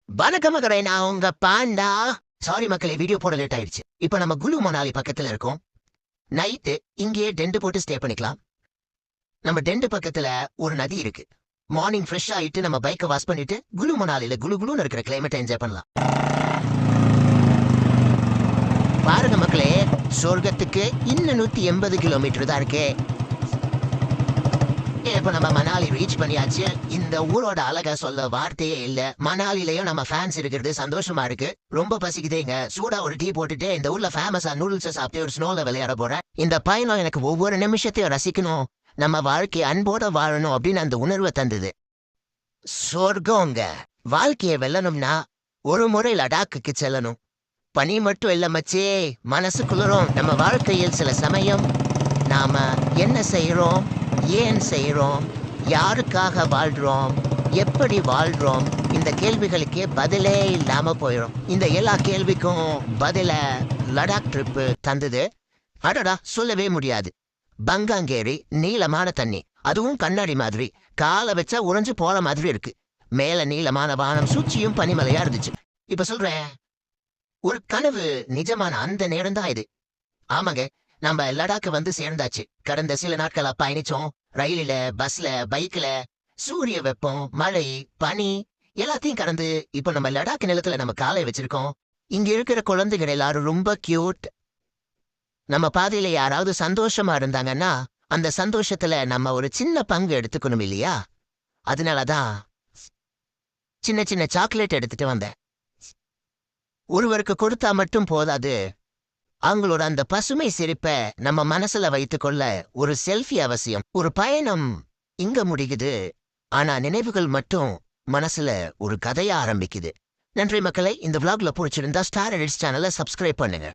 வணக்கம் மகரே, நான் உங்க பாண்டா. சாரி மக்களே, வீடியோ போட லேட் ஆயிடுச்சு. இப்ப நம்ம குலு மணாலி பக்கத்துல இருக்கோம். நைட்டு இங்கேயே டென்ட் போட்டு ஸ்டே பண்ணிக்கலாம். நம்ம டென்ட் பக்கத்துல ஒரு நதி இருக்கு. மார்னிங் ஃப்ரெஷ் ஆயிட்டு நம்ம பைக்கை வாஷ் பண்ணிட்டு குலு மணாலில குலு குலுன்னு இருக்கிற கிளைமேட்டை என்ஜாய் பண்ணலாம். பாருங்க மக்களே, சொர்க்கத்துக்கு இன்னும் 180 கிலோமீட்டர் தான் இருக்கு. இப்ப நம்ம மணாலி ரீச் பண்ணியாச்சு. இந்த ஊரோட அழகா சொல்ல வார்த்தையே இல்ல. மணாலிலயும் நம்ம ஃபேன்ஸ் இருக்கிறது சந்தோஷமா இருக்கு. ரொம்ப பசிக்குதேங்க. சூடா ஒரு டீ போட்டுட்டு இந்த ஊர்ல ஃபேமஸா நூடுல்ஸ் சாப்பிட்டு ஒரு ஸ்னோல விளையாட போறேன். இந்த பயணம் எனக்கு ஒவ்வொரு நிமிஷத்தையும் ரசிக்கணும், நம்ம வாழ்க்கையை அன்போட வாழணும் அப்படின்னு அந்த உணர்வை தந்தது. சொர்க்கங்க. வாழ்க்கையை வெல்லணும்னா ஒரு முறை லடாக்குக்கு செல்லணும். பனி மட்டும் இல்ல மச்சே, மனசு குளிரும். நம்ம வாழ்க்கையில் சில சமயம் நாம என்ன செய்யறோம், ஏன் செய்யறோம், யாருக்காக வாழ்றோம், எப்படி வாழ்றோம், இந்த கேள்விகளுக்கே பதிலே இல்லாம போயிடும். இந்த எல்லா கேள்விக்கும் பதில லடாக் ட்ரிப்பு தந்தது. அடடா, சொல்லவே முடியாது. பங்காங்கேரி, நீளமான தண்ணி, அதுவும் கண்ணாடி மாதிரி, காலை வச்சா உறைஞ்சு போற மாதிரி இருக்கு. மேல நீளமான வானம், சுச்சியும் பனிமலையா இருந்துச்சு. இப்ப சொல்றேன், ஒரு கனவு நிஜமான அந்த நேரம் தான் இது. ஆமாங்க, நம்ம லடாக்கு வந்து சேர்ந்தாச்சு. கடந்த சில நாட்களா பயணிச்சோம். ரயிலில, பஸ்ல, பைக்ல, சூரிய வெப்பம், மழை, பனி எல்லாத்தையும் கடந்து இப்ப நம்ம லடாக் நிலத்துல நம்ம காலை வச்சிருக்கோம். இங்க இருக்கிற குழந்தைகள் எல்லாரும் ரொம்ப கியூட். நம்ம பாதையில யாராவது சந்தோஷமா இருந்தாங்கன்னா அந்த சந்தோஷத்துல நம்ம ஒரு சின்ன பங்கு எடுத்துக்கணும் இல்லையா? அதனாலதான் சின்ன சின்ன சாக்லேட் எடுத்துட்டு வந்தேன். ஒருவருக்கு கொடுத்தா மட்டும் போதாது, அவங்களோட அந்த பசுமை சிரிப்பை நம்ம மனசுல வைத்துக்கொள்ள ஒரு செல்ஃபி அவசியம். ஒரு பயணம் இங்க முடிக்குது, ஆனா நினைவுகள் மட்டும் மனசுல ஒரு கதையா ஆரம்பிக்குது. நன்றி மக்களை. இந்த விளாக்ல பிடிச்சிருந்தா ஸ்டார் எடிட்ஸ் சேனலை சப்ஸ்கிரைப் பண்ணுங்க.